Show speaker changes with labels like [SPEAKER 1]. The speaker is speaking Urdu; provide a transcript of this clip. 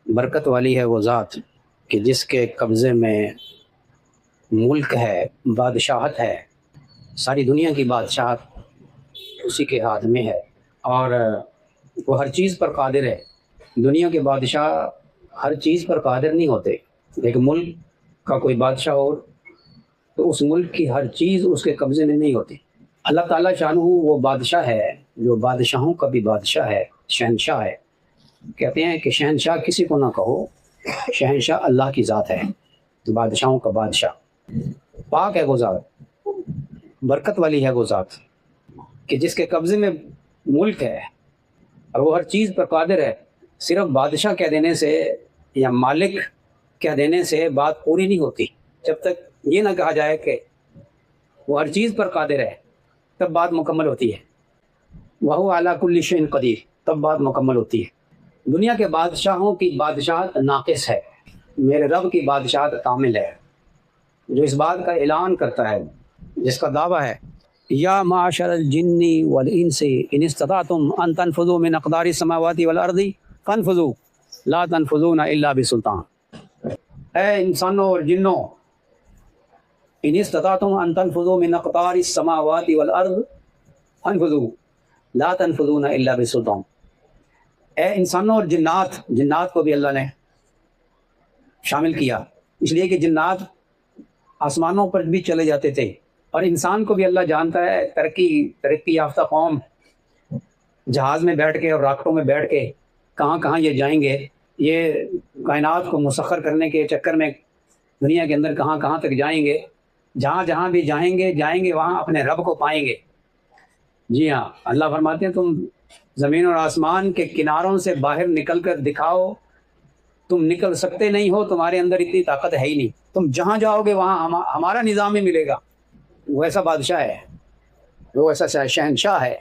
[SPEAKER 1] برکت والی ہے وہ ذات کہ جس کے قبضے میں ملک ہے، بادشاہت ہے، ساری دنیا کی بادشاہت اسی کے ہاتھ میں ہے، اور وہ ہر چیز پر قادر ہے۔ دنیا کے بادشاہ ہر چیز پر قادر نہیں ہوتے۔ ایک ملک کا کوئی بادشاہ ہو تو اس ملک کی ہر چیز اس کے قبضے میں نہیں ہوتی۔ اللہ تعالیٰ شانہ وہ بادشاہ ہے جو بادشاہوں کا بھی بادشاہ ہے، شہنشاہ ہے۔ کہتے ہیں کہ شہنشاہ کسی کو نہ کہو، شہنشاہ اللہ کی ذات ہے، بادشاہوں کا بادشاہ۔ پاک ہے وہ ذات، برکت والی ہے وہ ذات کہ جس کے قبضے میں ملک ہے اور وہ ہر چیز پر قادر ہے۔ صرف بادشاہ کہہ دینے سے یا مالک کہہ دینے سے بات پوری نہیں ہوتی۔ جب تک یہ نہ کہا جائے کہ وہ ہر چیز پر قادر ہے تب بات مکمل ہوتی ہے۔ وَهُوَ عَلَىٰ كُلِّ شَيْءٍ قَدِيرٌ، تب بات مکمل ہوتی ہے۔ دنیا کے بادشاہوں کی بادشاہت ناقص ہے، میرے رب کی بادشاہت کامل ہے، جو اس بات کا اعلان کرتا ہے، جس کا دعویٰ ہے یا معاشر الجن والانس ان استطعتم ان تنفذوا من اقدار السماوات والارض فانفذوا لا تنفذون الا بسلطان۔ اے انسانوں اور جنوں، ان استطعتم ان تنفذوا من اقدار السماوات والارض فانفذوا لا تنفذون الا بسلطان۔ اے انسانوں اور جنات، جنات کو بھی اللہ نے شامل کیا، اس لیے کہ جنات آسمانوں پر بھی چلے جاتے تھے، اور انسان کو بھی اللہ جانتا ہے۔ ترقی یافتہ قوم جہاز میں بیٹھ کے اور راکٹوں میں بیٹھ کے کہاں کہاں یہ جائیں گے، یہ کائنات کو مسخر کرنے کے چکر میں دنیا کے اندر کہاں کہاں تک جائیں گے۔ جہاں جہاں بھی جائیں گے وہاں اپنے رب کو پائیں گے۔ جی ہاں، اللہ فرماتے ہیں تم زمین اور آسمان کے کناروں سے باہر نکل کر دکھاؤ، تم نکل سکتے نہیں ہو، تمہارے اندر اتنی طاقت ہے ہی نہیں۔ تم جہاں جاؤ گے وہاں ہمارا نظام ہی ملے گا۔ وہ ایسا بادشاہ ہے، وہ ایسا شہنشاہ ہے